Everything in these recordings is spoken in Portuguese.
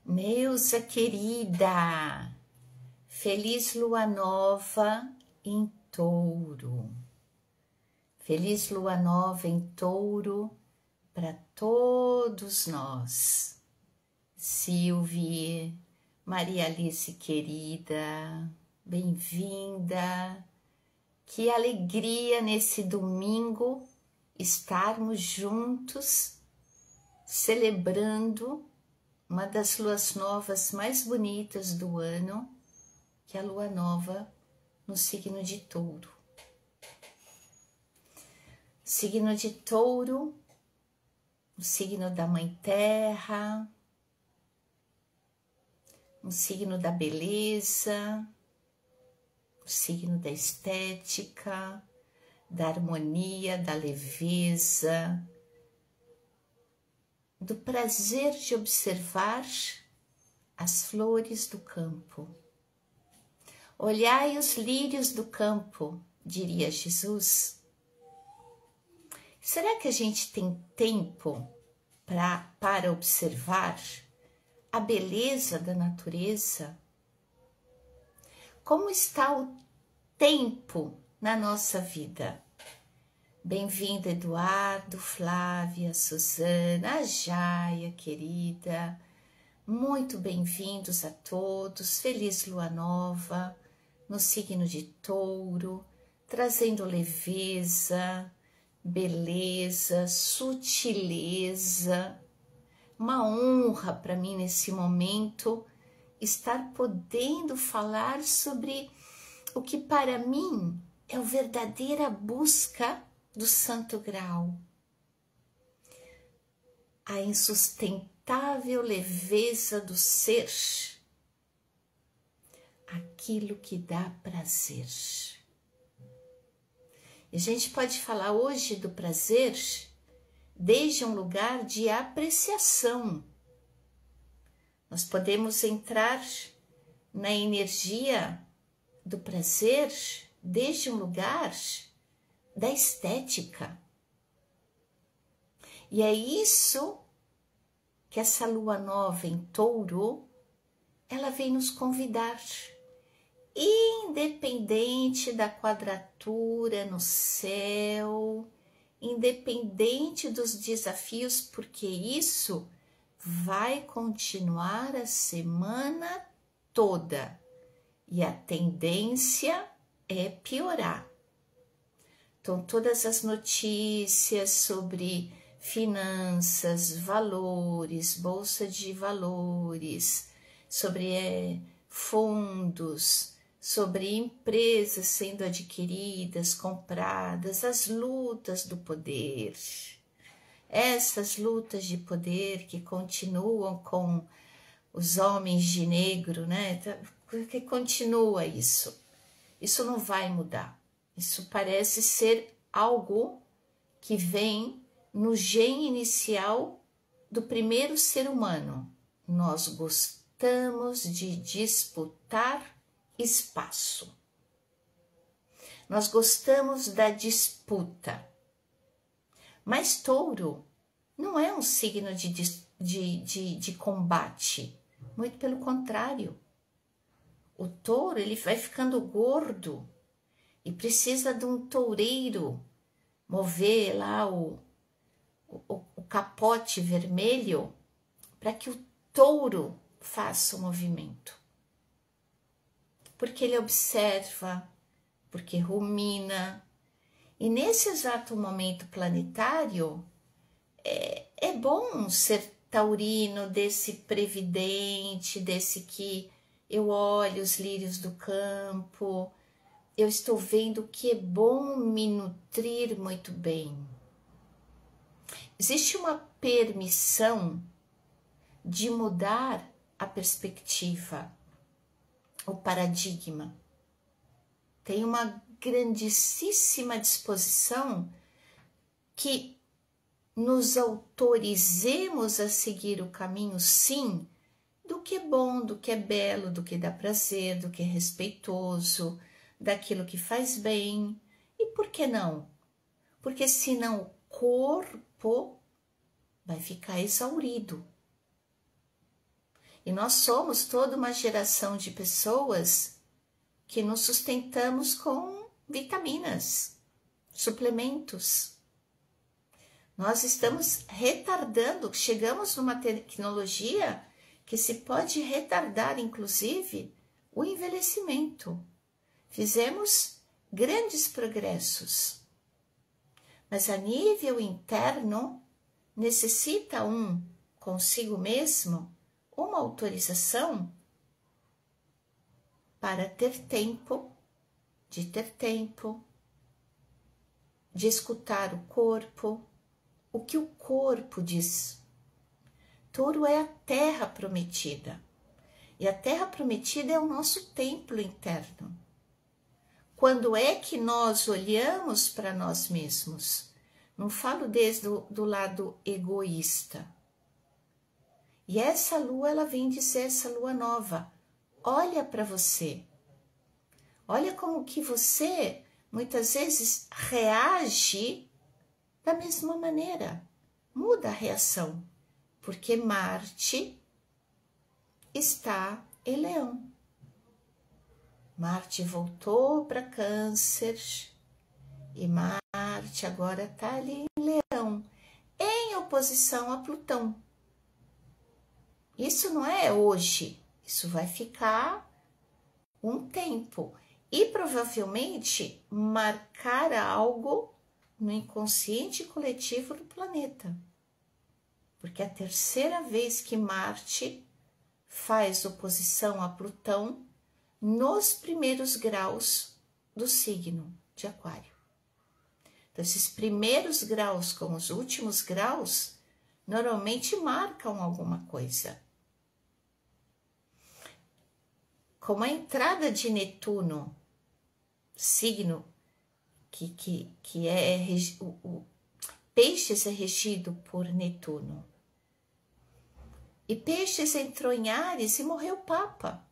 Neuza querida, feliz lua nova em Touro. Feliz lua nova em Touro para todos nós. Silvie, Maria Alice querida, bem-vinda. Que alegria nesse domingo estarmos juntos celebrando uma das luas novas mais bonitas do ano, que é a lua nova no signo de Touro. Signo de Touro, o signo da Mãe Terra, um signo da beleza, o signo da estética, da harmonia, da leveza, do prazer de observar as flores do campo. Olhai os lírios do campo, diria Jesus. Será que a gente tem tempo para observar a beleza da natureza? Como está o tempo na nossa vida? Bem-vindo, Eduardo, Flávia, Suzana, a Jaia, querida. Muito bem-vindos a todos. Feliz lua nova no signo de Touro, trazendo leveza, beleza, sutileza. Uma honra para mim nesse momento estar podendo falar sobre o que para mim é a verdadeira busca do Santo Grau, a insustentável leveza do ser, aquilo que dá prazer. E a gente pode falar hoje do prazer desde um lugar de apreciação. Nós podemos entrar na energia do prazer desde um lugar da estética. E é isso que essa lua nova em Touro, ela vem nos convidar. Independente da quadratura no céu, independente dos desafios, porque isso vai continuar a semana toda. E a tendência é piorar. Então, todas as notícias sobre finanças, valores, bolsa de valores, sobre fundos, sobre empresas sendo adquiridas, compradas, as lutas do poder. Essas lutas de poder que continuam com os homens de negro, né? Que continua isso. Isso não vai mudar. Isso parece ser algo que vem no gene inicial do primeiro ser humano. Nós gostamos de disputar espaço. Nós gostamos da disputa. Mas Touro não é um signo de combate. Muito pelo contrário. O touro ele vai ficando gordo e precisa de um toureiro mover lá o capote vermelho para que o touro faça o movimento. Porque ele observa, porque rumina. E nesse exato momento planetário, é bom ser taurino, desse previdente, desse que eu olho os lírios do campo, eu estou vendo que é bom me nutrir muito bem. Existe uma permissão de mudar a perspectiva, o paradigma. Tem uma grandíssima disposição que nos autorizemos a seguir o caminho, sim, do que é bom, do que é belo, do que dá prazer, do que é respeitoso, daquilo que faz bem. E por que não? Porque senão o corpo vai ficar exaurido. E nós somos toda uma geração de pessoas que nos sustentamos com vitaminas, suplementos. Nós estamos retardando, chegamos numa tecnologia que se pode retardar, inclusive, o envelhecimento. Fizemos grandes progressos, mas a nível interno necessita consigo mesmo uma autorização para ter tempo, de escutar o corpo, o que o corpo diz. Touro é a terra prometida, e a terra prometida é o nosso templo interno. Quando é que nós olhamos para nós mesmos? Não falo desde do lado egoísta. E essa lua, ela vem dizer, essa lua nova, olha para você. Olha como que você, muitas vezes, reage da mesma maneira. Muda a reação, porque Marte está em Leão. Marte voltou para Câncer e Marte agora está ali em Leão, em oposição a Plutão. Isso não é hoje, isso vai ficar um tempo e provavelmente marcar algo no inconsciente coletivo do planeta. Porque é a terceira vez que Marte faz oposição a Plutão nos primeiros graus do signo de Aquário. Então, esses primeiros graus com os últimos graus normalmente marcam alguma coisa. Como a entrada de Netuno, signo que é o Peixes é regido por Netuno. E Peixes entrou em Áries e morreu o Papa.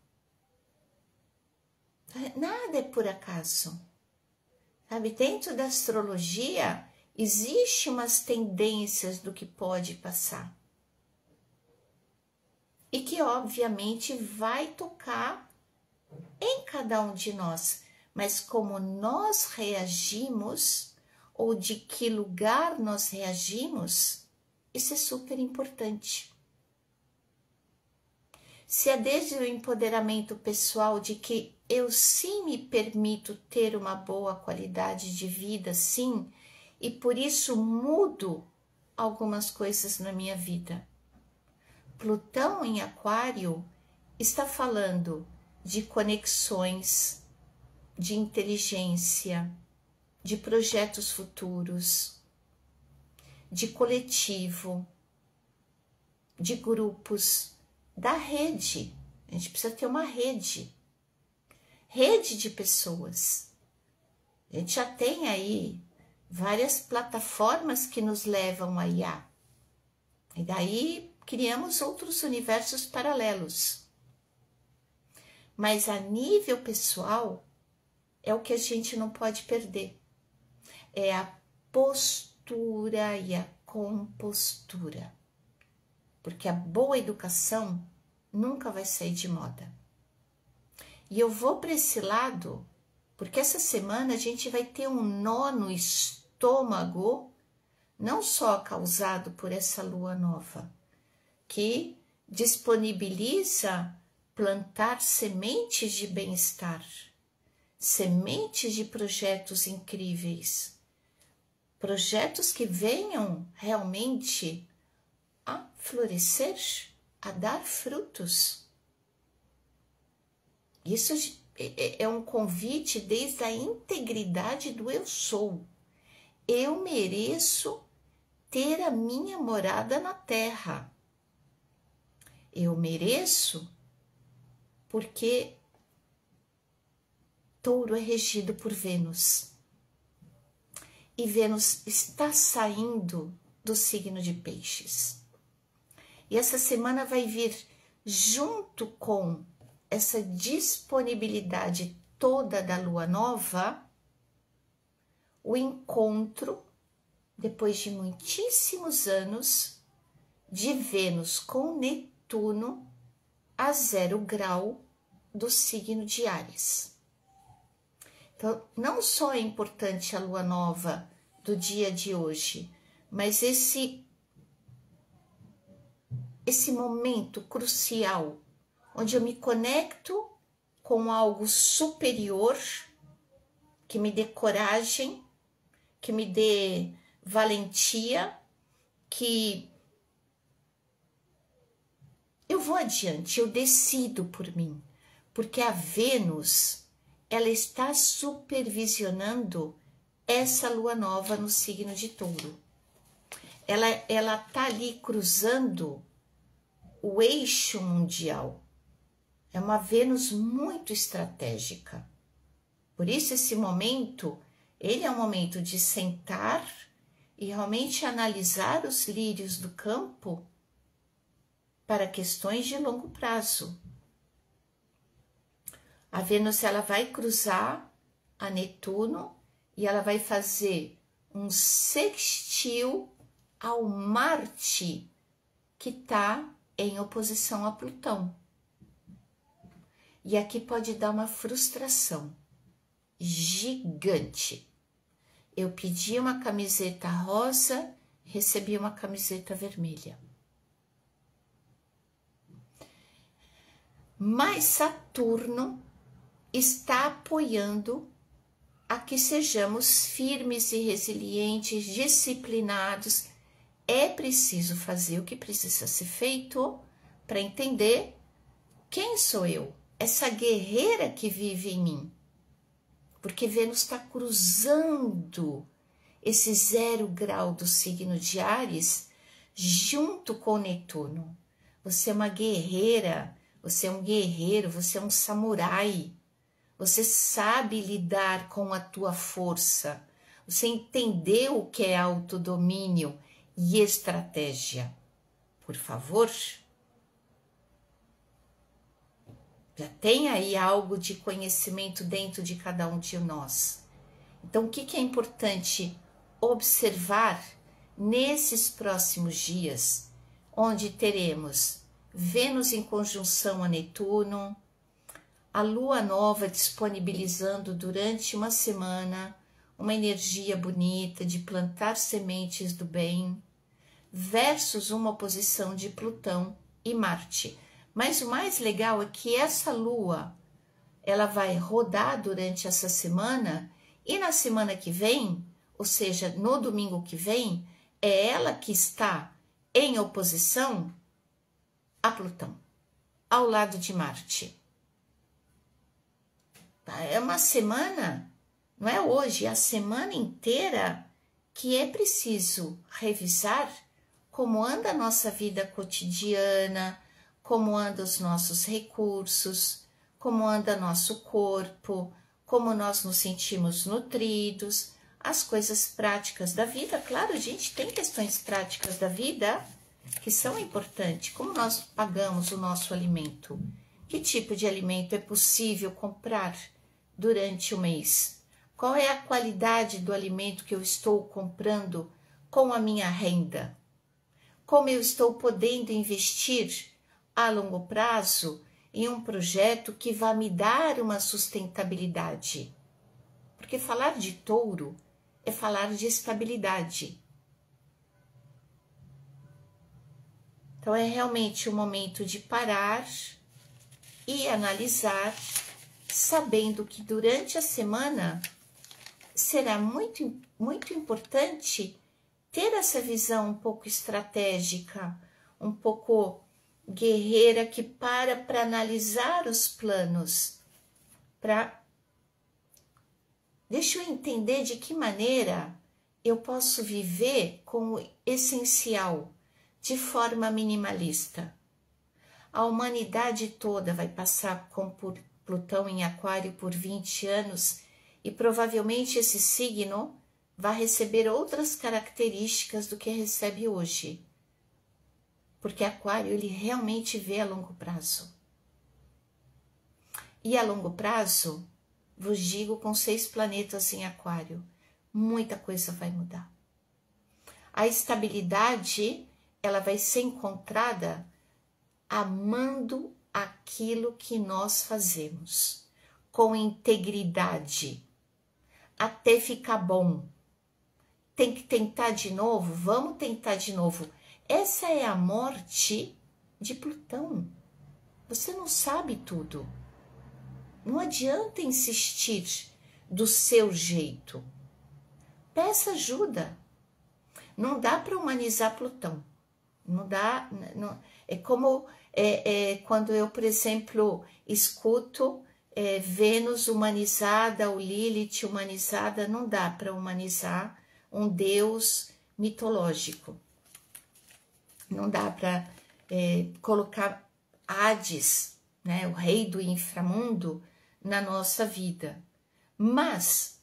Nada é por acaso. Sabe, dentro da astrologia, existem umas tendências do que pode passar. E que, obviamente, vai tocar em cada um de nós. Mas como nós reagimos, ou de que lugar nós reagimos, isso é super importante. Se é desde o empoderamento pessoal de que eu sim me permito ter uma boa qualidade de vida, sim, e por isso mudo algumas coisas na minha vida. Plutão em Aquário está falando de conexões, de inteligência, de projetos futuros, de coletivo, de grupos, da rede. A gente precisa ter uma rede de pessoas. A gente já tem aí várias plataformas que nos levam a IA. E daí criamos outros universos paralelos. Mas a nível pessoal é o que a gente não pode perder. É a postura e a compostura. Porque a boa educação nunca vai sair de moda. E eu vou para esse lado, porque essa semana a gente vai ter um nó no estômago, não só causado por essa lua nova, que disponibiliza plantar sementes de bem-estar, sementes de projetos incríveis, projetos que venham realmente a florescer, a dar frutos. Isso é um convite desde a integridade do eu sou. Eu mereço ter a minha morada na terra. Eu mereço porque Touro é regido por Vênus. E Vênus está saindo do signo de Peixes. E essa semana vai vir junto com essa disponibilidade toda da lua nova, o encontro, depois de muitíssimos anos, de Vênus com Netuno a 0 grau do signo de Áries. Então, não só é importante a lua nova do dia de hoje, mas esse momento crucial, onde eu me conecto com algo superior, que me dê coragem, que me dê valentia, que eu vou adiante, eu decido por mim, porque a Vênus, ela está supervisionando essa lua nova no signo de Touro. Ela tá ali cruzando o eixo mundial. É uma Vênus muito estratégica. Por isso esse momento, ele é um momento de sentar e realmente analisar os lírios do campo para questões de longo prazo. A Vênus, ela vai cruzar a Netuno e ela vai fazer um sextil ao Marte, que está em oposição a Plutão. E aqui pode dar uma frustração gigante. Eu pedi uma camiseta rosa, recebi uma camiseta vermelha. Mas Saturno está apoiando a que sejamos firmes e resilientes, disciplinados. É preciso fazer o que precisa ser feito para entender quem sou eu, essa guerreira que vive em mim. Porque Vênus está cruzando esse 0 grau do signo de Áries junto com Netuno. Você é uma guerreira, você é um guerreiro, você é um samurai. Você sabe lidar com a tua força. Você entendeu o que é autodomínio e estratégia. Por favor, já tem aí algo de conhecimento dentro de cada um de nós. Então, o que é importante observar nesses próximos dias, onde teremos Vênus em conjunção a Netuno, a lua nova disponibilizando durante uma semana uma energia bonita de plantar sementes do bem, versus uma oposição de Plutão e Marte. Mas o mais legal é que essa lua, ela vai rodar durante essa semana e na semana que vem, ou seja, no domingo que vem, é ela que está em oposição a Plutão, ao lado de Marte. É uma semana, não é hoje, é a semana inteira que é preciso revisar como anda a nossa vida cotidiana, como andam os nossos recursos, como anda nosso corpo, como nós nos sentimos nutridos, as coisas práticas da vida. Claro, a gente tem questões práticas da vida que são importantes, como nós pagamos o nosso alimento, que tipo de alimento é possível comprar durante o mês, qual é a qualidade do alimento que eu estou comprando com a minha renda, como eu estou podendo investir a longo prazo em um projeto que vai me dar uma sustentabilidade. Porque falar de touro é falar de estabilidade. Então é realmente o momento de parar e analisar, sabendo que durante a semana será muito importante ter essa visão um pouco estratégica, um pouco guerreira, que para analisar os planos, deixa eu entender de que maneira eu posso viver com o essencial, de forma minimalista. A humanidade toda vai passar por Plutão em Aquário por 20 anos e provavelmente esse signo vai receber outras características do que recebe hoje. Porque Aquário, ele realmente vê a longo prazo. E a longo prazo, vos digo, com 6 planetas em Aquário, muita coisa vai mudar. A estabilidade, ela vai ser encontrada amando aquilo que nós fazemos, com integridade, até ficar bom. Tem que tentar de novo? Vamos tentar de novo. Essa é a morte de Plutão. Você não sabe tudo. Não adianta insistir do seu jeito. Peça ajuda. Não dá para humanizar Plutão. Não dá. Não, é como quando eu, por exemplo, escuto Vênus humanizada, ou Lilith humanizada. Não dá para humanizar um deus mitológico. Não dá para colocar Hades, né, o rei do inframundo, na nossa vida. Mas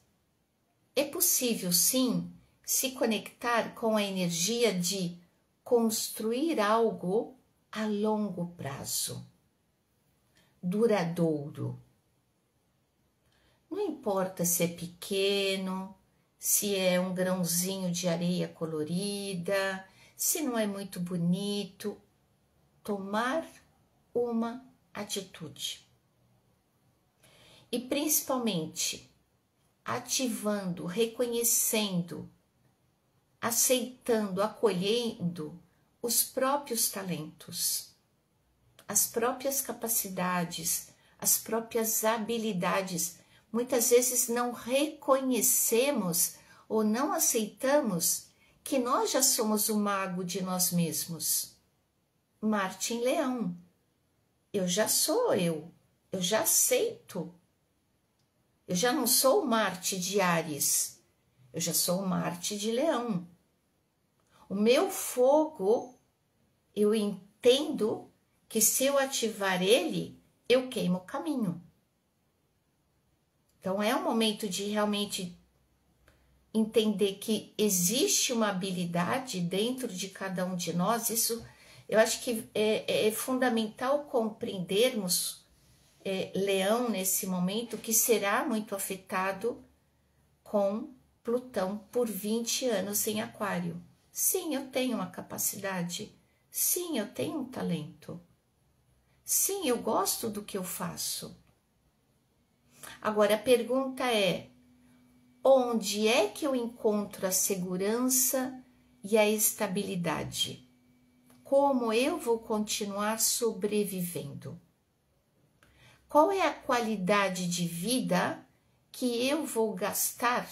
é possível, sim, se conectar com a energia de construir algo a longo prazo, duradouro. Não importa se é pequeno, se é um grãozinho de areia colorida, se não é muito bonito, tomar uma atitude. E principalmente ativando, reconhecendo, aceitando, acolhendo os próprios talentos, as próprias capacidades, as próprias habilidades. Muitas vezes não reconhecemos ou não aceitamos que nós já somos o mago de nós mesmos. Marte em Leão. Eu já sou eu já aceito. Eu já não sou o Marte de Áries, eu já sou o Marte de Leão. O meu fogo, eu entendo que se eu ativar ele, eu queimo o caminho. Então é um momento de realmente entender que existe uma habilidade dentro de cada um de nós. Isso eu acho que é fundamental compreendermos Leão nesse momento, que será muito afetado com Plutão por 20 anos em Aquário. Sim, eu tenho uma capacidade. Sim, eu tenho um talento. Sim, eu gosto do que eu faço. Agora a pergunta é: onde é que eu encontro a segurança e a estabilidade? Como eu vou continuar sobrevivendo? Qual é a qualidade de vida que eu vou gastar,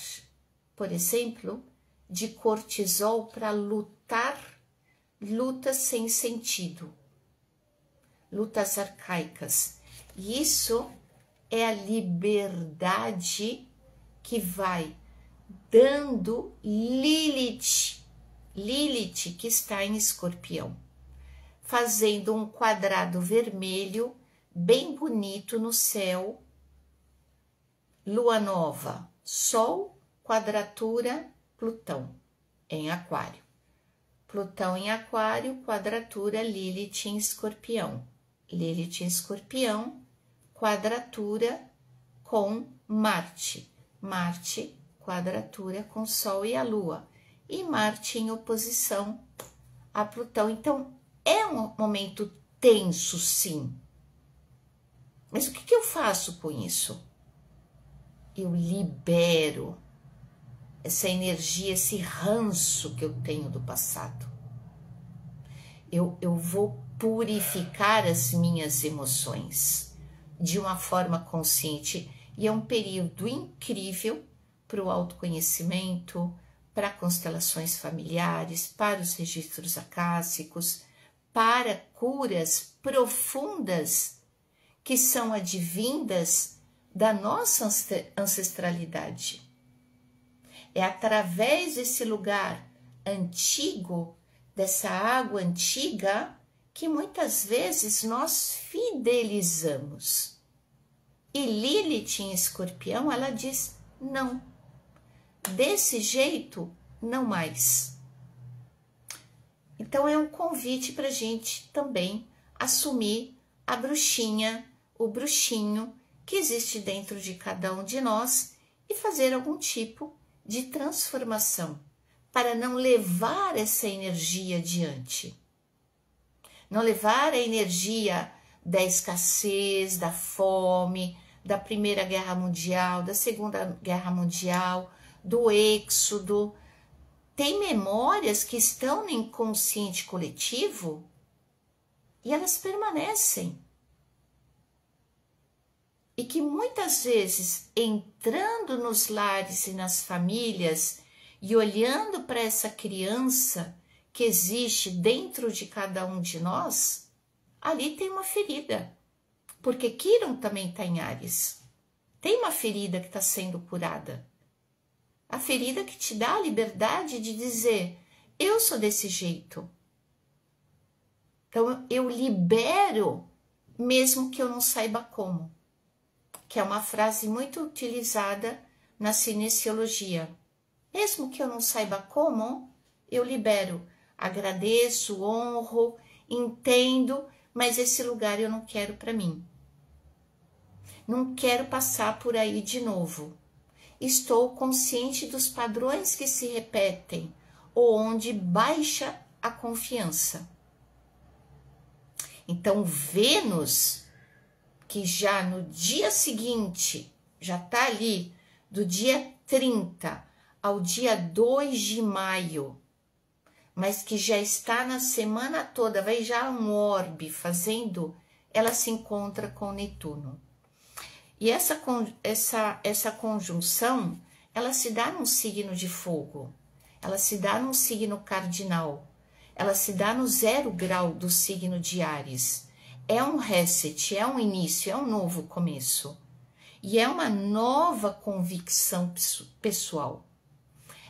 por exemplo, de cortisol para lutar lutas sem sentido, lutas arcaicas? E isso é a liberdade que vai dando Lilith que está em Escorpião, fazendo um quadrado vermelho bem bonito no céu. Lua nova, Sol, quadratura, Plutão em Aquário. Plutão em Aquário, quadratura, Lilith em Escorpião. Lilith em Escorpião, quadratura com Marte. Marte, quadratura com Sol e a Lua. E Marte em oposição a Plutão. Então, é um momento tenso, sim. Mas o que eu faço com isso? Eu libero essa energia, esse ranço que eu tenho do passado. Eu vou purificar as minhas emoções de uma forma consciente. E é um período incrível para o autoconhecimento, para constelações familiares, para os registros acásicos, para curas profundas que são advindas da nossa ancestralidade. É através desse lugar antigo, dessa água antiga, que muitas vezes nós fidelizamos. E Lilith em Escorpião, ela diz não. Desse jeito, não mais. Então é um convite para a gente também assumir a bruxinha, o bruxinho que existe dentro de cada um de nós e fazer algum tipo de transformação para não levar essa energia adiante. Não levar a energia da escassez, da fome, da Primeira Guerra Mundial, da Segunda Guerra Mundial, do êxodo. Tem memórias que estão no inconsciente coletivo e elas permanecem. E que muitas vezes, entrando nos lares e nas famílias e olhando para essa criança que existe dentro de cada um de nós, ali tem uma ferida. Porque Quiron também está em Áries. Tem uma ferida que está sendo curada. A ferida que te dá a liberdade de dizer, eu sou desse jeito. Então eu libero, mesmo que eu não saiba como. Que é uma frase muito utilizada na cinesiologia. Mesmo que eu não saiba como, eu libero. Agradeço, honro, entendo, mas esse lugar eu não quero para mim. Não quero passar por aí de novo. Estou consciente dos padrões que se repetem, ou onde baixa a confiança. Então, Vênus, que já no dia seguinte, já está ali, do dia 30 ao dia 2 de maio, mas que já está na semana toda, vai já um orbe fazendo, ela se encontra com Netuno. E essa conjunção, ela se dá num signo de fogo, ela se dá num signo cardinal, ela se dá no 0 grau do signo de Áries. É um reset, é um início, é um novo começo. E é uma nova convicção pessoal.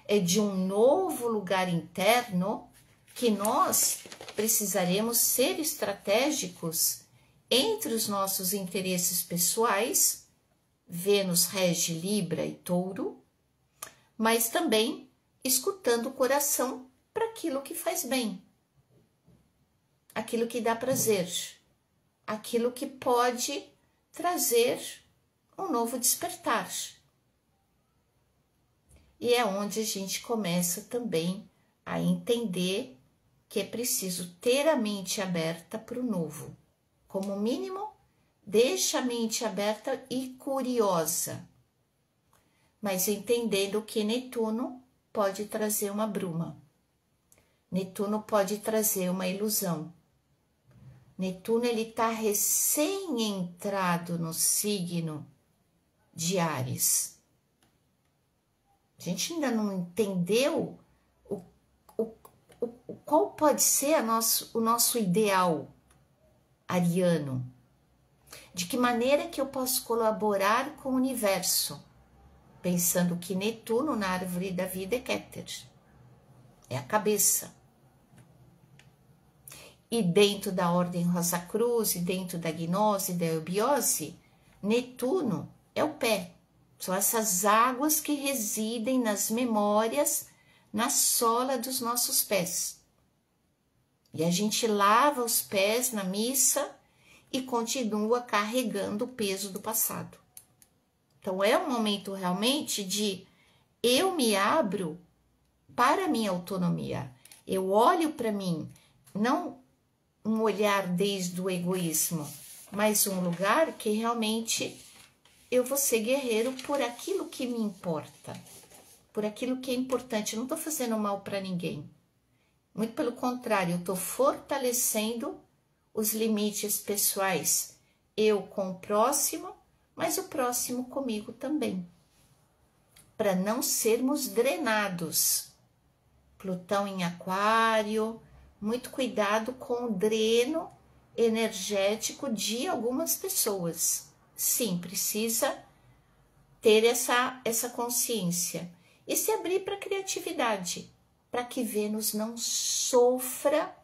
É de um novo lugar interno que nós precisaremos ser estratégicos entre os nossos interesses pessoais, Vênus rege Libra e Touro, mas também escutando o coração para aquilo que faz bem, aquilo que dá prazer, aquilo que pode trazer um novo despertar. E é onde a gente começa também a entender que é preciso ter a mente aberta para o novo. Como mínimo, deixa a mente aberta e curiosa, mas entendendo que Netuno pode trazer uma bruma. Netuno pode trazer uma ilusão. Netuno está recém-entrado no signo de Áries. A gente ainda não entendeu qual pode ser o nosso ideal ariano. De que maneira que eu posso colaborar com o universo? Pensando que Netuno na árvore da vida é Keter. É a cabeça. E dentro da ordem Rosa Cruz, e dentro da gnose e da eubiose, Netuno é o pé. São essas águas que residem nas memórias, na sola dos nossos pés. E a gente lava os pés na missa e continua carregando o peso do passado. Então é um momento realmente de eu me abro para a minha autonomia. Eu olho para mim, não um olhar desde o egoísmo, mas um lugar que realmente eu vou ser guerreiro por aquilo que me importa, por aquilo que é importante. Eu não estou fazendo mal para ninguém. Muito pelo contrário, eu estou fortalecendo os limites pessoais. Eu com o próximo, mas o próximo comigo também. Para não sermos drenados. Plutão em Aquário, muito cuidado com o dreno energético de algumas pessoas. Sim, precisa ter essa consciência e se abrir para a criatividade, para que Vênus não sofra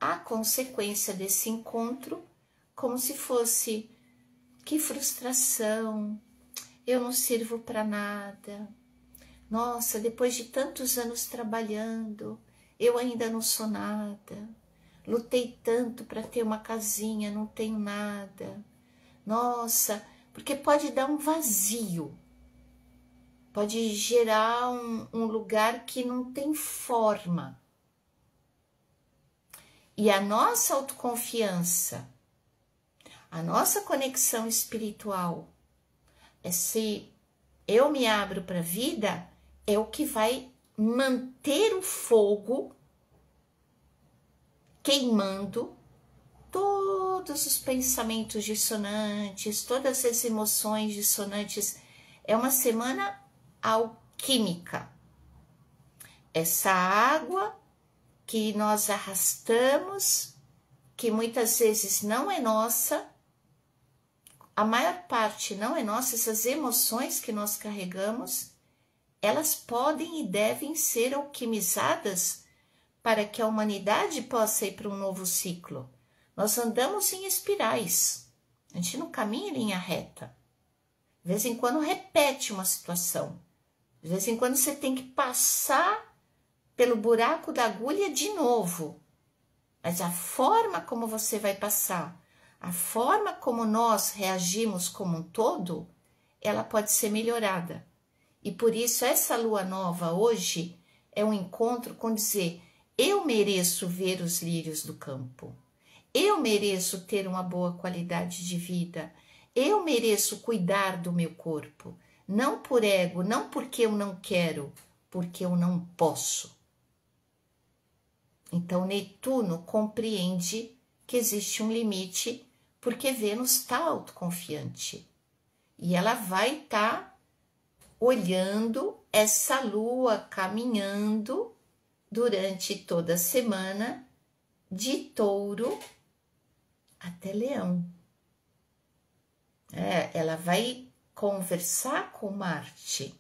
a consequência desse encontro como se fosse que frustração, eu não sirvo para nada. Nossa, depois de tantos anos trabalhando, eu ainda não sou nada. Lutei tanto para ter uma casinha, não tenho nada. Nossa, porque pode dar um vazio, pode gerar um lugar que não tem forma. E a nossa autoconfiança A nossa conexão espiritual, se eu me abro para a vida, é o que vai manter o fogo queimando todos os pensamentos dissonantes, todas as emoções dissonantes. É uma semana alquímica. Essa água que nós arrastamos, que muitas vezes não é nossa, a maior parte não é nossa, essas emoções que nós carregamos, elas podem e devem ser alquimizadas para que a humanidade possa ir para um novo ciclo. Nós andamos em espirais, a gente não caminha em linha reta. De vez em quando repete uma situação, de vez em quando você tem que passar pelo buraco da agulha de novo. Mas a forma como você vai passar, a forma como nós reagimos como um todo, ela pode ser melhorada. E por isso essa lua nova hoje é um encontro com dizer: eu mereço ver os lírios do campo, eu mereço ter uma boa qualidade de vida, eu mereço cuidar do meu corpo, não por ego, não porque eu não quero, porque eu não posso. Então Netuno compreende que existe um limite, porque Vênus está autoconfiante. E ela vai estar olhando essa lua caminhando durante toda a semana de Touro até Leão. Ela vai conversar com Marte.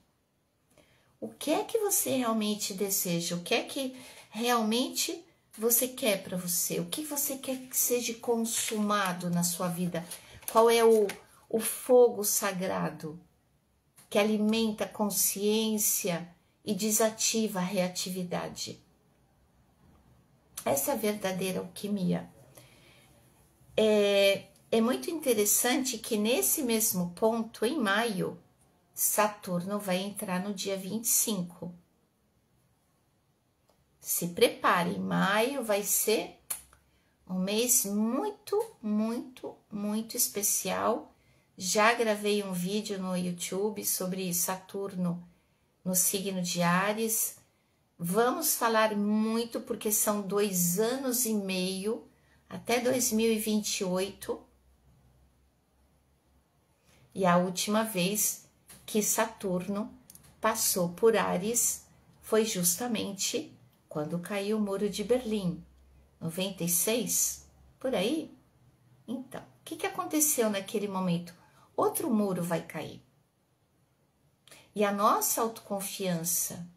O que é que você realmente deseja? O que é que realmente você quer para você? O que você quer que seja consumado na sua vida? Qual é o fogo sagrado que alimenta a consciência e desativa a reatividade? Essa é a verdadeira alquimia. É muito interessante que nesse mesmo ponto, em maio, Saturno vai entrar no dia 25. Se prepare, maio vai ser um mês muito, muito, muito especial. Já gravei um vídeo no YouTube sobre Saturno no signo de Áries. Vamos falar muito porque são 2 anos e meio até 2028. E a última vez que Saturno passou por Áries foi justamente quando caiu o Muro de Berlim, 96, por aí. Então, o que aconteceu naquele momento? Outro muro vai cair. E a nossa autoconfiança,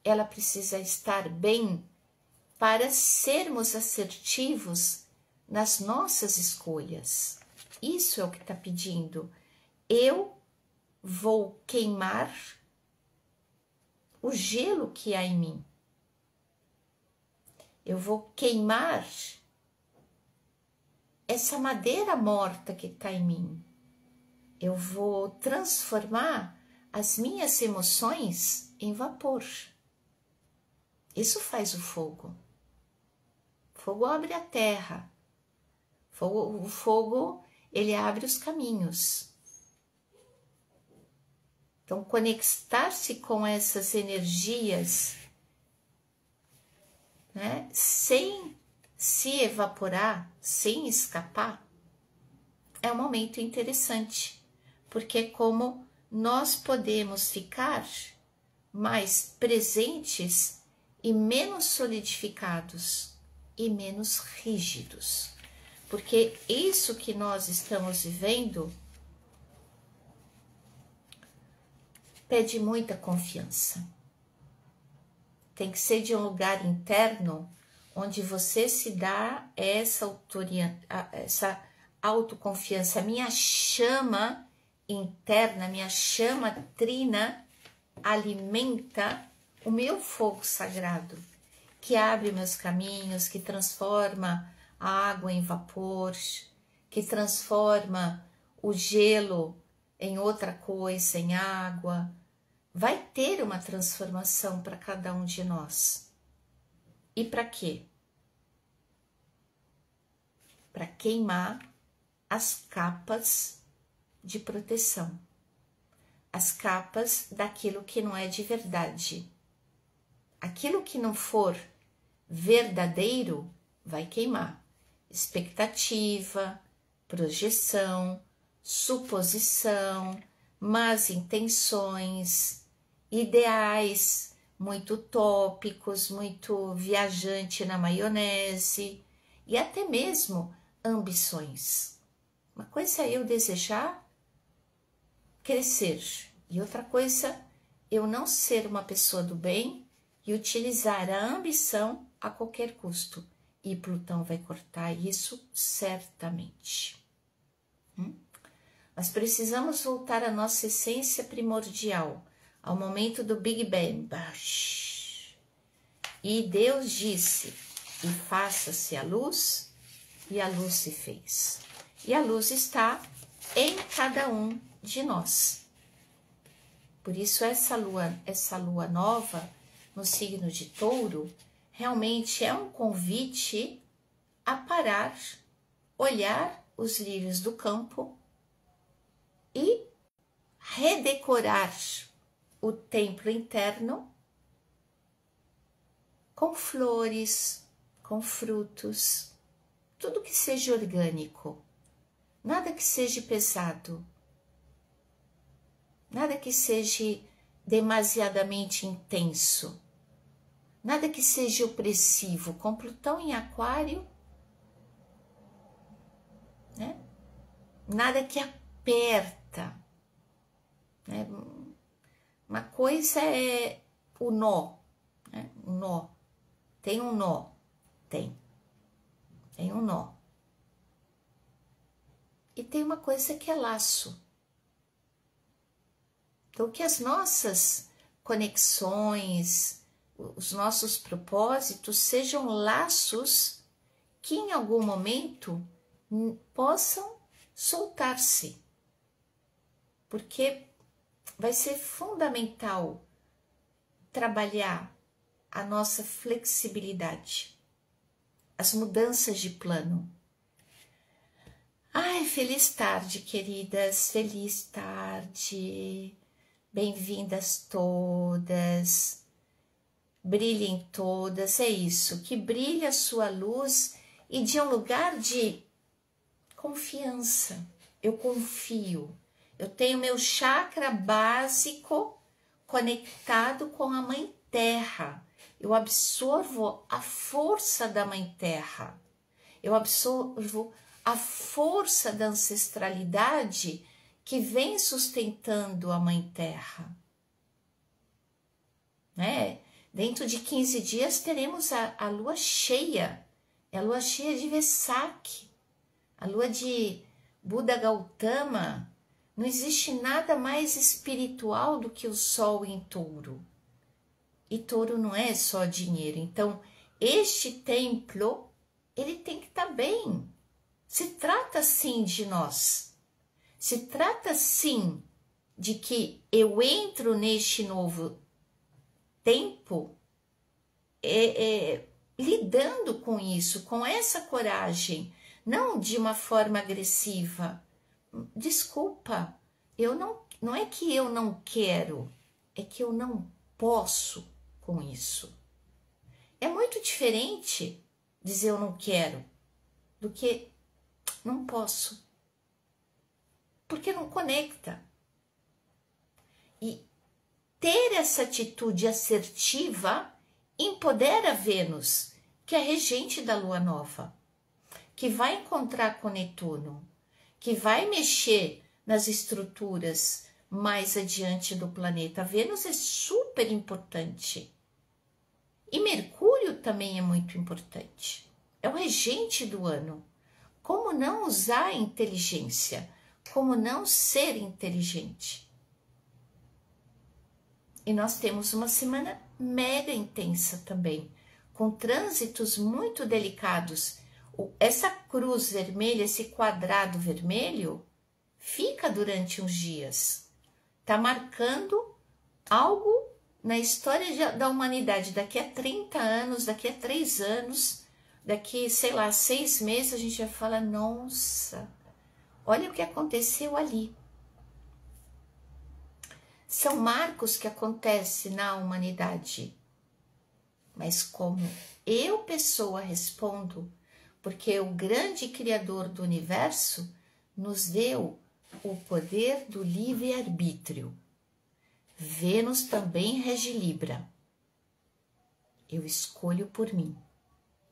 ela precisa estar bem para sermos assertivos nas nossas escolhas. Isso é o que está pedindo. Eu vou queimar o gelo que há em mim. Eu vou queimar essa madeira morta que está em mim. Eu vou transformar as minhas emoções em vapor. Isso faz o fogo. O fogo abre a terra. O fogo, ele abre os caminhos. Então, conectar-se com essas energias, né, sem se evaporar, sem escapar, é um momento interessante, porque é como nós podemos ficar mais presentes e menos solidificados e menos rígidos, porque isso que nós estamos vivendo pede muita confiança. Tem que ser de um lugar interno onde você se dá essa autoconfiança. A minha chama interna, minha chama trina alimenta o meu fogo sagrado, que abre meus caminhos, que transforma a água em vapor, que transforma o gelo em outra coisa, em água. Vai ter uma transformação para cada um de nós. E para quê? Para queimar as capas de proteção, as capas daquilo que não é de verdade. Aquilo que não for verdadeiro vai queimar. Expectativa, projeção, suposição, más intenções, ideais muito utópicos, muito viajante na maionese e até mesmo ambições. Uma coisa é eu desejar crescer e outra coisa eu não ser uma pessoa do bem e utilizar a ambição a qualquer custo. E Plutão vai cortar isso certamente. Nós precisamos voltar à nossa essência primordial, ao momento do Big Bang. E Deus disse, e faça-se a luz, e a luz se fez. E a luz está em cada um de nós. Por isso essa lua nova no signo de Touro realmente é um convite a parar, olhar os lírios do campo e redecorar o templo interno com flores, com frutos, tudo que seja orgânico, nada que seja pesado, nada que seja demasiadamente intenso, nada que seja opressivo. Com Plutão em Aquário, né? Nada que aperta, né? Uma coisa é o nó, né? O nó. Tem um nó? Tem um nó. E tem uma coisa que é laço. Então, que as nossas conexões, os nossos propósitos sejam laços que em algum momento possam soltar-se. Porque vai ser fundamental trabalhar a nossa flexibilidade, as mudanças de plano. Ai, feliz tarde, queridas, feliz tarde, bem-vindas todas, brilhem todas, é isso, que brilhe a sua luz e de um lugar de confiança. Eu confio, eu tenho meu chakra básico conectado com a Mãe Terra. Eu absorvo a força da Mãe Terra. Eu absorvo a força da ancestralidade que vem sustentando a Mãe Terra. Né? Dentro de 15 dias teremos a lua cheia. É a lua cheia de Vesak, a lua de Buda Gautama. Não existe nada mais espiritual do que o Sol em Touro. E Touro não é só dinheiro. Então, este templo, ele tem que estar bem. Se trata sim de nós. Se trata sim de que eu entro neste novo tempo lidando com isso, com essa coragem, não de uma forma agressiva. Desculpa, não é que eu não quero, é que eu não posso com isso. É muito diferente dizer eu não quero do que não posso, porque não conecta. E ter essa atitude assertiva empodera Vênus, que é a regente da lua nova, que vai encontrar com Netuno, que vai mexer nas estruturas mais adiante do planeta. Vênus é super importante. E Mercúrio também é muito importante. É o regente do ano. Como não usar a inteligência? Como não ser inteligente? E nós temos uma semana mega intensa também, com trânsitos muito delicados. Essa cruz vermelha, esse quadrado vermelho, fica durante uns dias. Está marcando algo na história da humanidade. Daqui a 30 anos, daqui a 3 anos, daqui, sei lá, 6 meses, a gente vai falar, nossa, Olha o que aconteceu ali. São marcos que acontecem na humanidade. Mas como eu, pessoa, respondo, porque o grande Criador do universo nos deu o poder do livre-arbítrio. Vênus também rege Libra. Eu escolho por mim.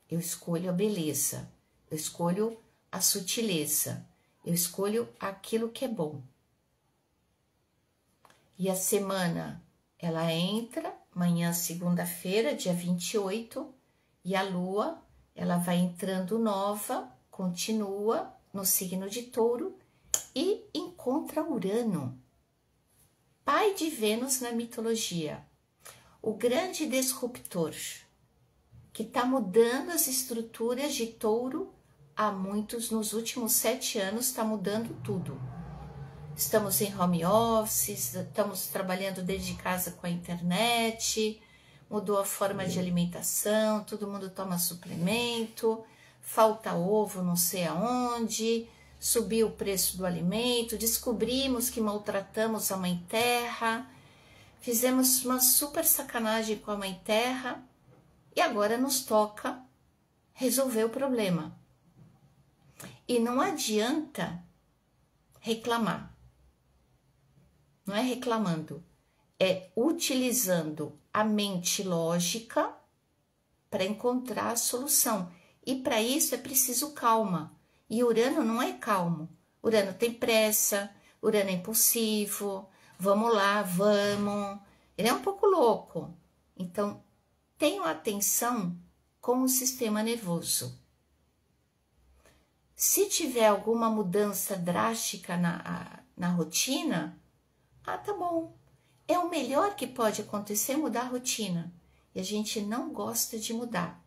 Eu escolho a beleza. Eu escolho a sutileza. Eu escolho aquilo que é bom. E a semana, ela entra, amanhã, segunda-feira, dia 28, e a Lua, ela vai entrando nova, continua no signo de Touro e encontra Urano, pai de Vênus na mitologia, o grande disruptor, que está mudando as estruturas de Touro há muitos, nos últimos 7 anos, está mudando tudo. Estamos em home office, estamos trabalhando desde casa com a internet, mudou a forma de alimentação, todo mundo toma suplemento, falta ovo não sei aonde, subiu o preço do alimento, descobrimos que maltratamos a Mãe Terra, fizemos uma super sacanagem com a Mãe Terra e agora nos toca resolver o problema. E não adianta reclamar. Não é reclamando, é utilizando a mente lógica para encontrar a solução. E para isso é preciso calma. E Urano não é calmo. Urano tem pressa, Urano é impulsivo, vamos lá, vamos. Ele é um pouco louco. Então, tenham atenção com o sistema nervoso. Se tiver alguma mudança drástica na rotina, tá bom. É o melhor que pode acontecer mudar a rotina. E a gente não gosta de mudar.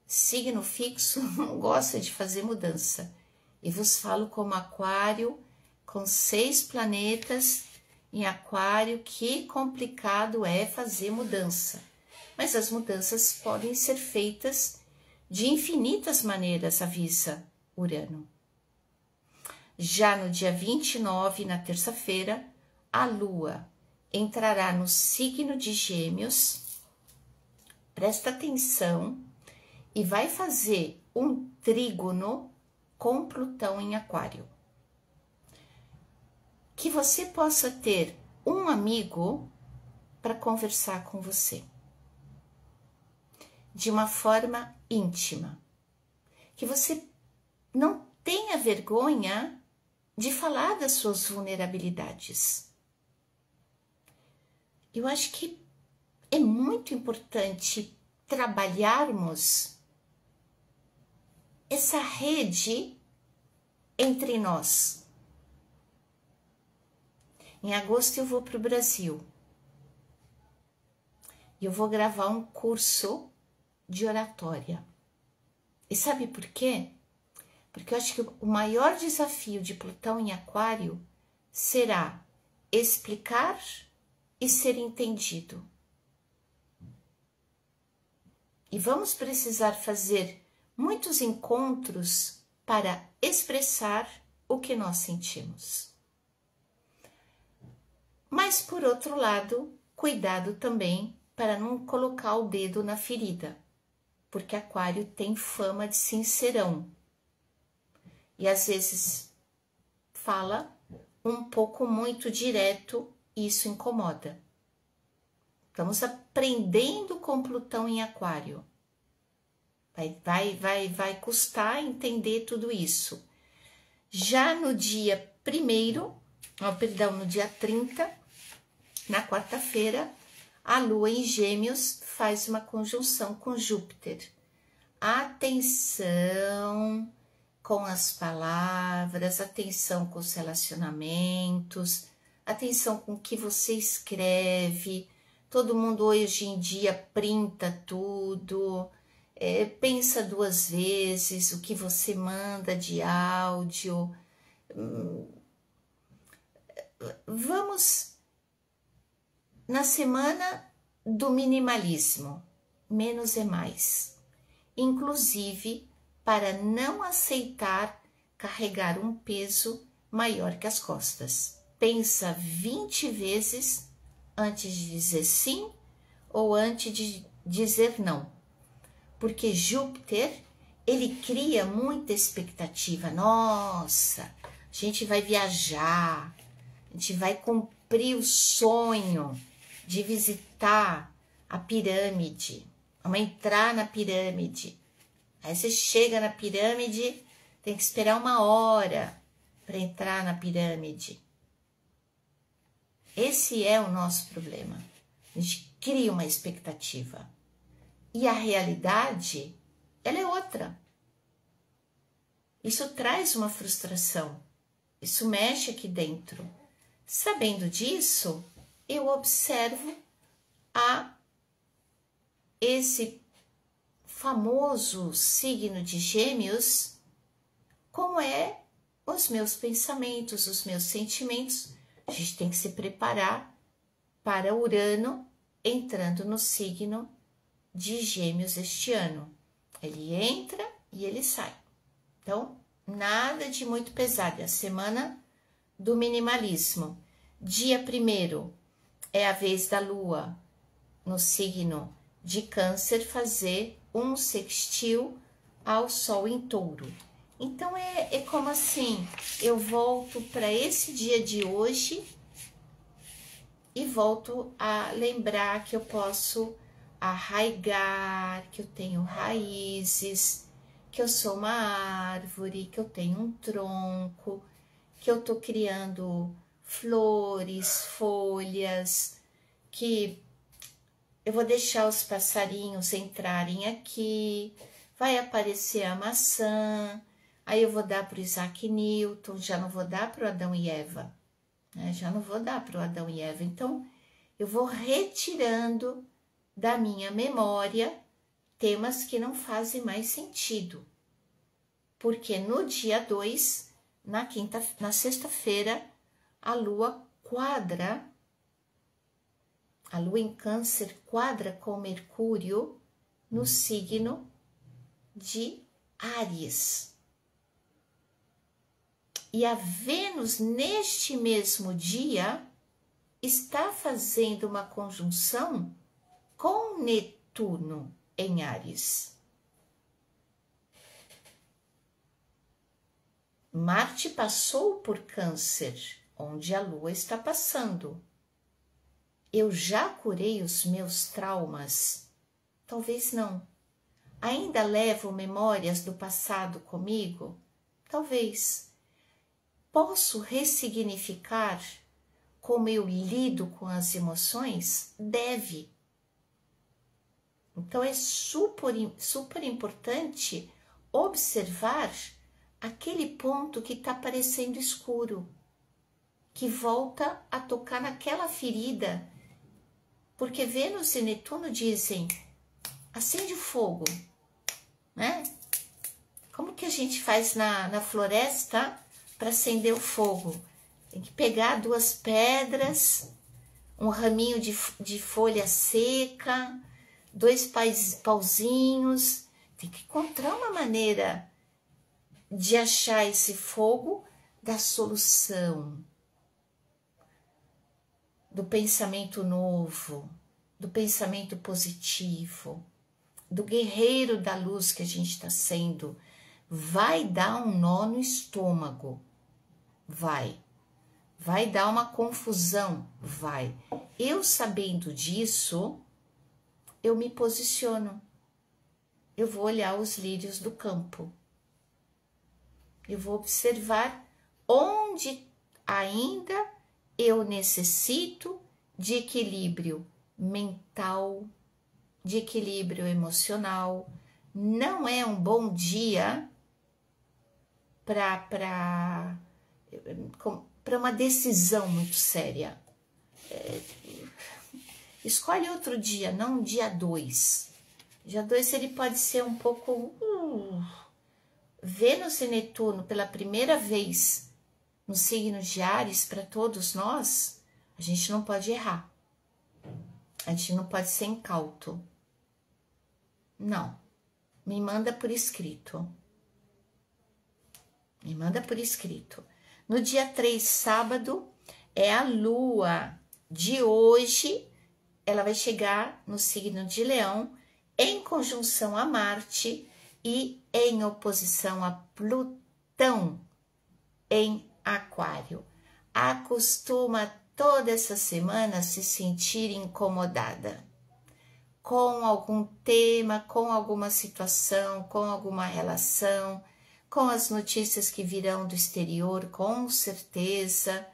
Signo fixo não gosta de fazer mudança. E vos falo como Aquário, com 6 planetas em Aquário, que complicado é fazer mudança. Mas as mudanças podem ser feitas de infinitas maneiras, avisa Urano. Já no dia 29, na terça-feira, a Lua entrará no signo de Gêmeos, presta atenção, e vai fazer um trígono com Plutão em Aquário. Que você possa ter um amigo para conversar com você, de uma forma íntima, que você não tenha vergonha de falar das suas vulnerabilidades. Eu acho que é muito importante trabalharmos essa rede entre nós. Em agosto eu vou para o Brasil. E eu vou gravar um curso de oratória. E sabe por quê? Porque eu acho que o maior desafio de Plutão em Aquário será explicar e ser entendido. E vamos precisar fazer muitos encontros para expressar o que nós sentimos. Mas, por outro lado, cuidado também para não colocar o dedo na ferida, porque Aquário tem fama de sincerão. E às vezes fala um pouco muito direto e isso incomoda. Estamos aprendendo com Plutão em Aquário. Vai custar entender tudo isso. Já no dia 1º, no dia 30, na quarta-feira, a Lua em Gêmeos faz uma conjunção com Júpiter. Atenção com as palavras, atenção com os relacionamentos, atenção com o que você escreve. Todo mundo hoje em dia printa tudo, pensa 2 vezes o que você manda de áudio. Vamos na semana do minimalismo, menos é mais. Inclusive, para não aceitar carregar um peso maior que as costas. Pensa 20 vezes antes de dizer sim ou antes de dizer não. Porque Júpiter, ele cria muita expectativa. Nossa, a gente vai viajar, a gente vai cumprir o sonho de visitar a pirâmide. Vamos entrar na pirâmide. Aí você chega na pirâmide, tem que esperar 1 hora para entrar na pirâmide. Esse é o nosso problema. A gente cria uma expectativa. E a realidade, ela é outra. Isso traz uma frustração. Isso mexe aqui dentro. Sabendo disso, eu observo esse famoso signo de Gêmeos, como é os meus pensamentos, os meus sentimentos. A gente tem que se preparar para Urano entrando no signo de Gêmeos este ano. Ele entra e ele sai. Então, nada de muito pesado. É a semana do minimalismo. Dia 1º é a vez da Lua no signo de Câncer fazer um sextil ao Sol em Touro. Então, é como assim, eu volto para esse dia de hoje e volto a lembrar que eu posso arraigar, que eu tenho raízes, que eu sou uma árvore, que eu tenho um tronco, que eu tô criando flores, folhas, que eu vou deixar os passarinhos entrarem aqui, vai aparecer a maçã, aí eu vou dar para o Isaac Newton, já não vou dar para o Adão e Eva, né? Já não vou dar para o Adão e Eva. Então, eu vou retirando da minha memória temas que não fazem mais sentido. Porque no dia 2, na sexta-feira, a Lua em Câncer quadra com Mercúrio no signo de Áries. E a Vênus, neste mesmo dia, está fazendo uma conjunção com Netuno em Áries. Marte passou por Câncer, onde a Lua está passando. Eu já curei os meus traumas? Talvez não. Ainda levo memórias do passado comigo? Talvez. Posso ressignificar como eu lido com as emoções? Deve. Então é super importante observar aquele ponto que está parecendo escuro, que volta a tocar naquela ferida. Porque Vênus e Netuno dizem, acende o fogo, né? Como que a gente faz na floresta para acender o fogo? Tem que pegar 2 pedras, um raminho de folha seca, 2 pauzinhos. Tem que encontrar uma maneira de achar esse fogo da solução, do pensamento novo, do pensamento positivo, do guerreiro da luz que a gente está sendo. Vai dar um nó no estômago, vai dar uma confusão, vai. Eu sabendo disso, eu me posiciono, eu vou olhar os lírios do campo, eu vou observar onde ainda eu necessito de equilíbrio mental, de equilíbrio emocional. Não é um bom dia para uma decisão muito séria. Escolhe outro dia, não dia 2. Dia 2 ele pode ser um pouco... Vênus e Netuno pela primeira vez no signo de Áries, para todos nós, a gente não pode errar. A gente não pode ser incauto. Não. Me manda por escrito. Me manda por escrito. No dia 3, sábado, é a lua de hoje, ela vai chegar no signo de Leão, em conjunção a Marte e em oposição a Plutão em Aquário. Acostuma toda essa semana se sentir incomodada com algum tema, com alguma situação, com alguma relação, com as notícias que virão do exterior, com certeza,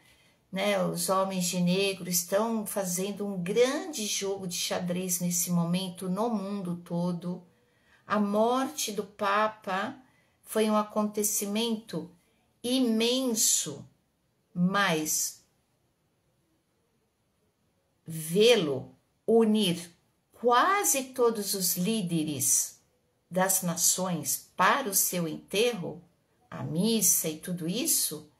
né? Os homens de negro estão fazendo um grande jogo de xadrez nesse momento no mundo todo. A morte do Papa foi um acontecimento imenso, mas vê-lo unir quase todos os líderes das nações para o seu enterro, a missa e tudo isso,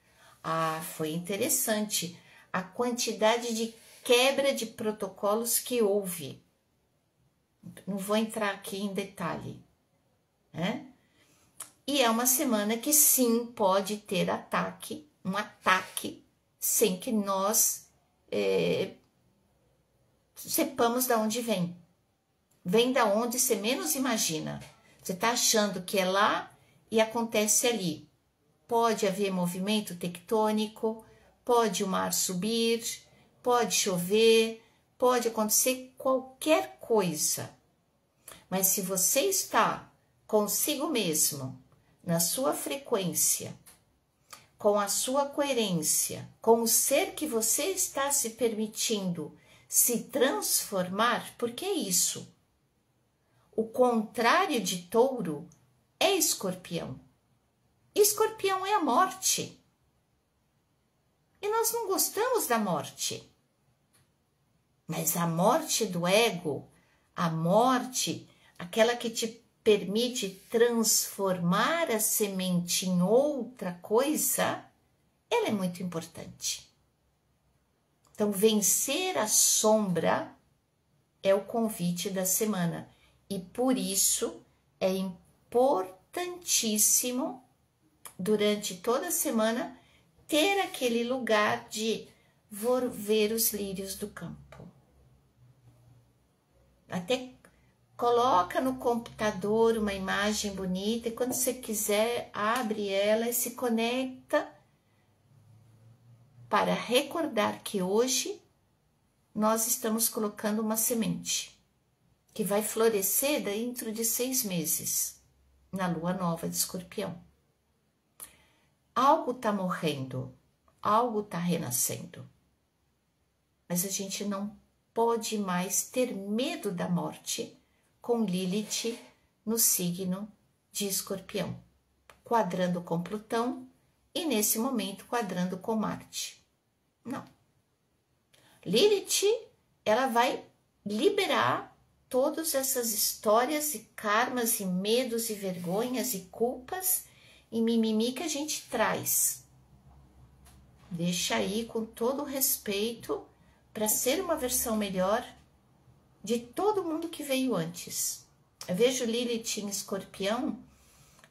foi interessante a quantidade de quebra de protocolos que houve. Não vou entrar aqui em detalhe, né? E é uma semana que sim pode ter um ataque, sem que nós sepamos de onde vem. Vem da onde você menos imagina. Você está achando que é lá e acontece ali. Pode haver movimento tectônico, pode o mar subir, pode chover, pode acontecer qualquer coisa. Mas se você está consigo mesmo, na sua frequência, com a sua coerência, com o ser que você está se permitindo se transformar, porque é isso. O contrário de Touro é Escorpião. Escorpião é a morte. E nós não gostamos da morte. Mas a morte do ego, a morte, aquela que te permite transformar a semente em outra coisa, ela é muito importante. Então, vencer a sombra é o convite da semana. E por isso é importantíssimo, durante toda a semana, ter aquele lugar de vou ver os lírios do campo. Até coloca no computador uma imagem bonita e quando você quiser, abre ela e se conecta para recordar que hoje nós estamos colocando uma semente que vai florescer dentro de 6 meses, na lua nova de Escorpião. Algo está morrendo, algo está renascendo. Mas a gente não pode mais ter medo da morte com Lilith no signo de Escorpião, quadrando com Plutão e nesse momento quadrando com Marte. Não. Lilith, ela vai liberar todas essas histórias e karmas e medos e vergonhas e culpas e mimimi que a gente traz. Deixa aí com todo o respeito para ser uma versão melhor de todo mundo que veio antes. Eu vejo Lilith em Escorpião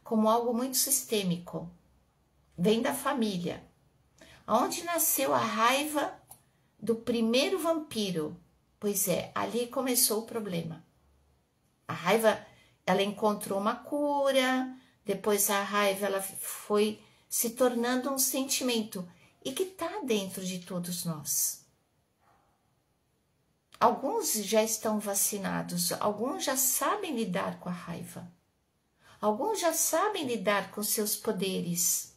como algo muito sistêmico. Vem da família. Onde nasceu a raiva do primeiro vampiro? Pois é, ali começou o problema. A raiva, ela encontrou uma cura, depois a raiva ela foi se tornando um sentimento e que está dentro de todos nós. Alguns já estão vacinados, alguns já sabem lidar com a raiva, alguns já sabem lidar com seus poderes,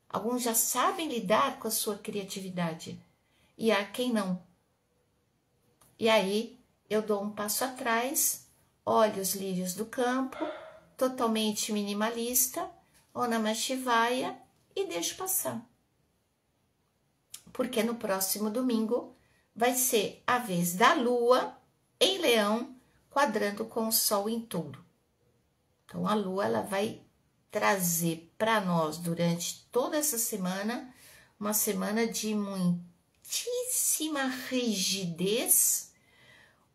alguns já sabem lidar com a sua criatividade e há quem não. E aí eu dou um passo atrás, olho os lírios do campo, totalmente minimalista, Om Namah Shivaya, e deixo passar. Porque no próximo domingo vai ser a vez da Lua em Leão, quadrando com o Sol em Touro. Então a Lua ela vai trazer para nós durante toda essa semana, uma semana de muitíssima rigidez,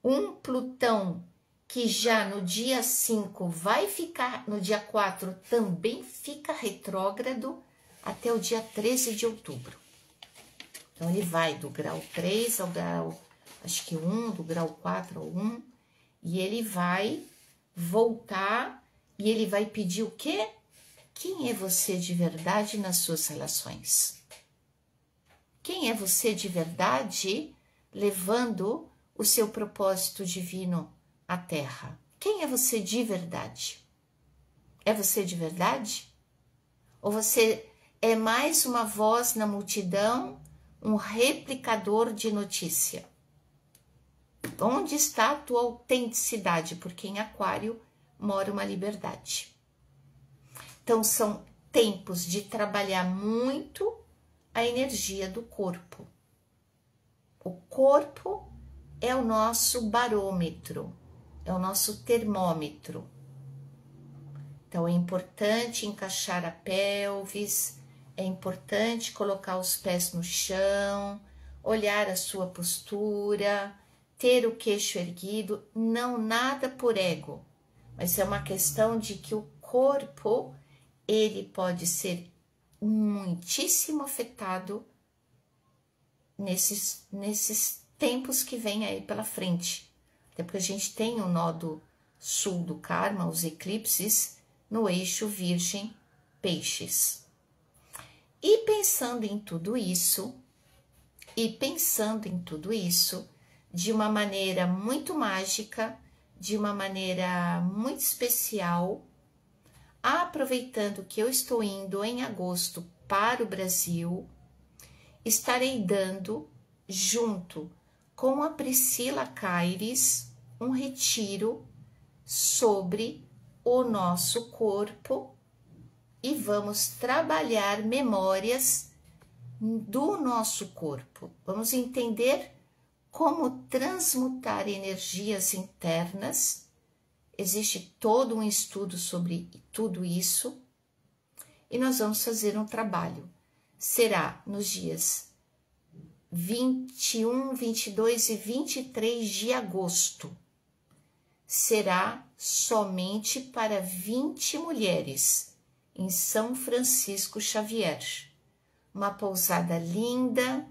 um Plutão que já no dia 5 vai ficar, no dia 4 também fica retrógrado, até o dia 13 de outubro. Então, ele vai do grau 3 ao grau, acho que 1, do grau 4 ao 1, e ele vai voltar e ele vai pedir o quê? Quem é você de verdade nas suas relações? Quem é você de verdade levando o seu propósito divino à Terra? Quem é você de verdade? É você de verdade? Ou você é mais uma voz na multidão, um replicador de notícia? Onde está a tua autenticidade? Porque em Aquário mora uma liberdade. Então, são tempos de trabalhar muito a energia do corpo. O corpo é o nosso barômetro, é o nosso termômetro. Então, é importante encaixar a pelvis, é importante colocar os pés no chão, olhar a sua postura, ter o queixo erguido, não nada por ego, mas é uma questão de que o corpo, ele pode ser muitíssimo afetado nesses tempos que vêm aí pela frente. Até porque a gente tem o nodo sul do karma, os eclipses, no eixo Virgem-Peixes. E pensando em tudo isso, de uma maneira muito mágica, de uma maneira muito especial, aproveitando que eu estou indo em agosto para o Brasil, estarei dando, junto com a Priscila Caires, um retiro sobre o nosso corpo e vamos trabalhar memórias do nosso corpo. Vamos entender como transmutar energias internas. Existe todo um estudo sobre tudo isso e nós vamos fazer um trabalho. Será nos dias 21, 22 e 23 de agosto. Será somente para 20 mulheres em São Francisco Xavier. Uma pousada linda,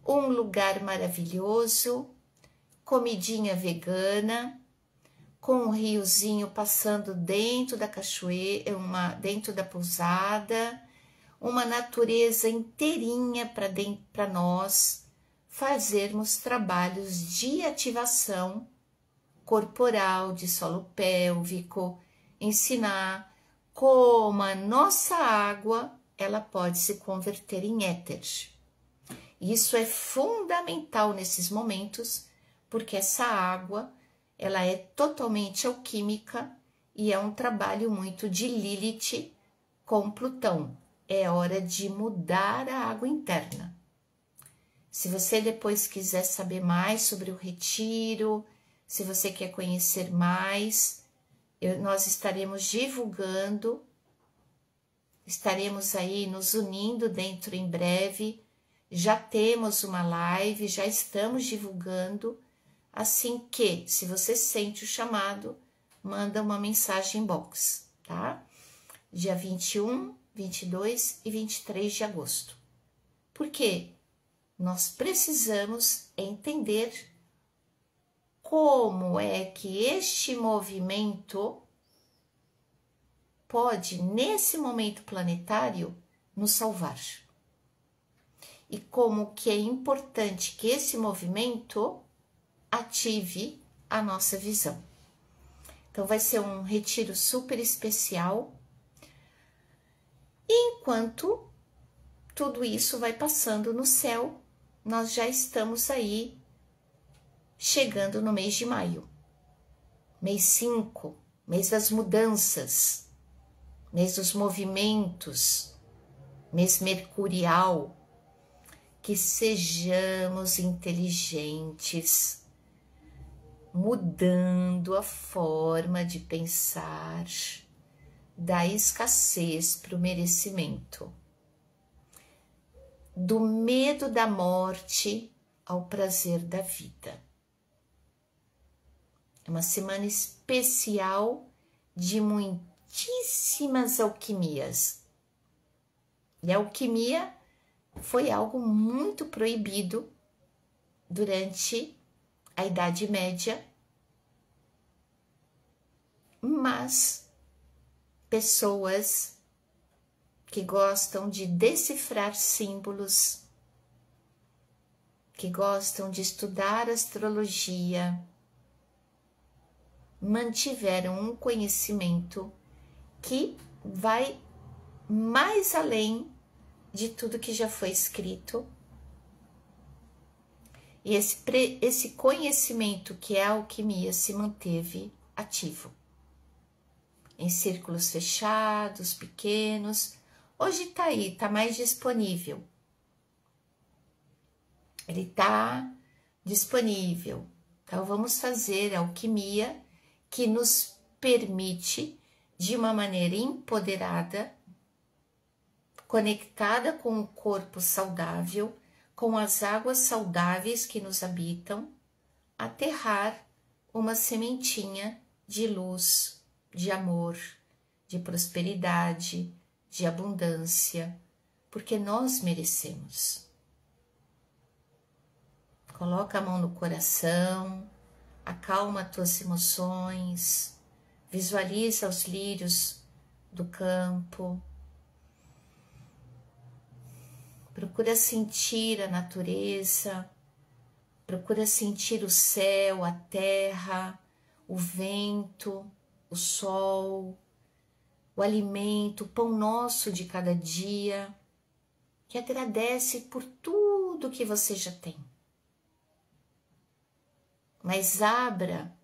um lugar maravilhoso, comidinha vegana, com um riozinho passando dentro da cachoeira, dentro da pousada, uma natureza inteirinha para nós fazermos trabalhos de ativação corporal, de solo pélvico, ensinar como a nossa água ela pode se converter em éter. Isso é fundamental nesses momentos, porque essa água ela é totalmente alquímica e é um trabalho muito de Lilith com Plutão. É hora de mudar a água interna. Se você depois quiser saber mais sobre o retiro, se você quer conhecer mais, nós estaremos divulgando, estaremos aí nos unindo dentro em breve. Já temos uma live, já estamos divulgando. Assim que, se você sente o chamado, manda uma mensagem inbox, tá? Dia 21, 22 e 23 de agosto. Por quê? Nós precisamos entender como é que este movimento pode, nesse momento planetário, nos salvar. E como que é importante que esse movimento ative a nossa visão. Então, vai ser um retiro super especial. E enquanto tudo isso vai passando no céu, nós já estamos aí chegando no mês de maio. Mês 5, mês das mudanças, mês dos movimentos, mês mercurial. Que sejamos inteligentes, mudando a forma de pensar da escassez para o merecimento, do medo da morte ao prazer da vida. É uma semana especial de muitíssimas alquimias. E a alquimia foi algo muito proibido durante a Idade Média, mas pessoas que gostam de decifrar símbolos, que gostam de estudar astrologia, mantiveram um conhecimento que vai mais além de tudo que já foi escrito. E esse conhecimento que é a alquimia se manteve ativo. Em círculos fechados, pequenos. Hoje está aí, está mais disponível. Ele está disponível. Então vamos fazer a alquimia que nos permite, de uma maneira empoderada, conectada com o corpo saudável, com as águas saudáveis que nos habitam, aterrar uma sementinha de luz, de amor, de prosperidade, de abundância, porque nós merecemos. Coloca a mão no coração, acalma tuas emoções, visualiza os lírios do campo, procura sentir a natureza, procura sentir o céu, a terra, o vento, o sol, o alimento, o pão nosso de cada dia, que agradece por tudo que você já tem. Mas abra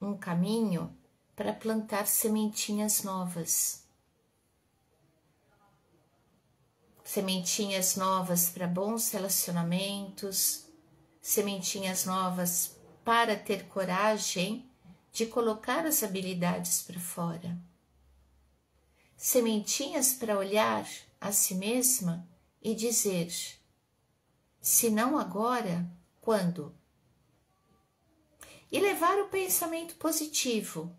um caminho para plantar sementinhas novas. Sementinhas novas para bons relacionamentos, sementinhas novas para ter coragem de colocar as habilidades para fora. Sementinhas para olhar a si mesma e dizer: se não agora, quando? E levar o pensamento positivo.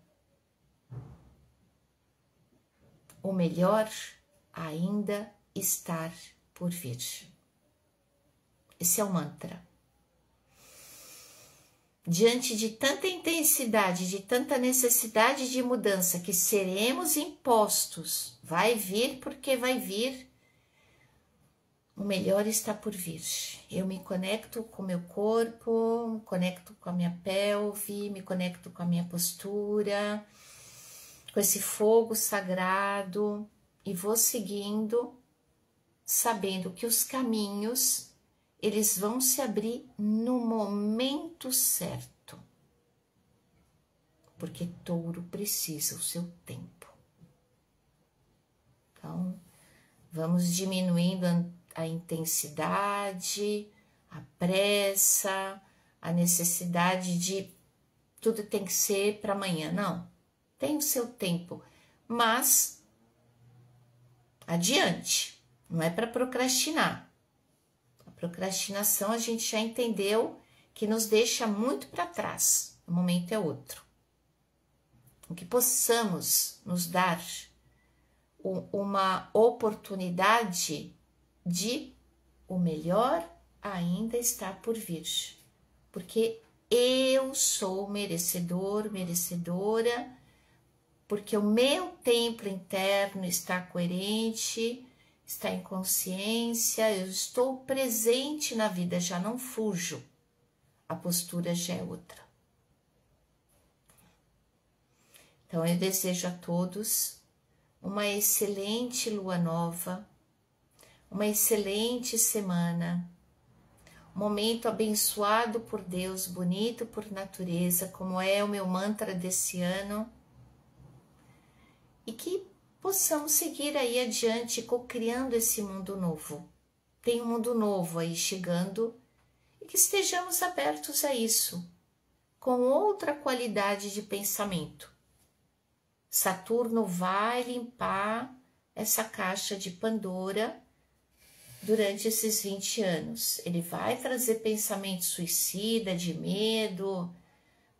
O melhor ainda estar por vir. Esse é o mantra. Diante de tanta intensidade, de tanta necessidade de mudança que seremos impostos, vai vir porque vai vir, o melhor está por vir. Eu me conecto com o meu corpo, me conecto com a minha pelve, me conecto com a minha postura, com esse fogo sagrado e vou seguindo, sabendo que os caminhos, eles vão se abrir no momento certo. Porque touro precisa o seu tempo. Então, vamos diminuindo a intensidade, a pressa, a necessidade de tudo tem que ser para amanhã. Não, tem o seu tempo, mas adiante, não é para procrastinar. A procrastinação a gente já entendeu que nos deixa muito para trás, o momento é outro. Que possamos nos dar uma oportunidade de o melhor ainda está por vir, porque eu sou merecedor, merecedora, porque o meu templo interno está coerente, está em consciência, eu estou presente na vida, já não fujo, a postura já é outra. Então eu desejo a todos uma excelente lua nova, uma excelente semana, um momento abençoado por Deus, bonito por natureza, como é o meu mantra desse ano, e que possamos seguir aí adiante, co-criando esse mundo novo. Tem um mundo novo aí chegando e que estejamos abertos a isso, com outra qualidade de pensamento. Saturno vai limpar essa caixa de Pandora durante esses 20 anos. Ele vai trazer pensamento suicida, de medo,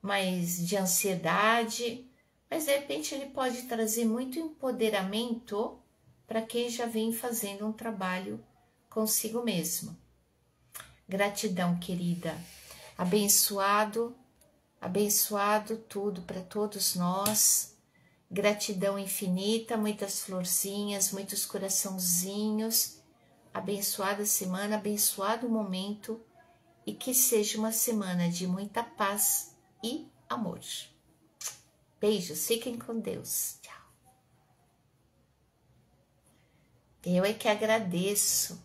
mas de ansiedade, mas de repente ele pode trazer muito empoderamento para quem já vem fazendo um trabalho consigo mesmo. Gratidão, querida. Abençoado, abençoado tudo para todos nós. Gratidão infinita, muitas florzinhas, muitos coraçãozinhos. Abençoada semana, abençoado momento e que seja uma semana de muita paz e amor. Beijos, fiquem com Deus. Tchau. Eu é que agradeço.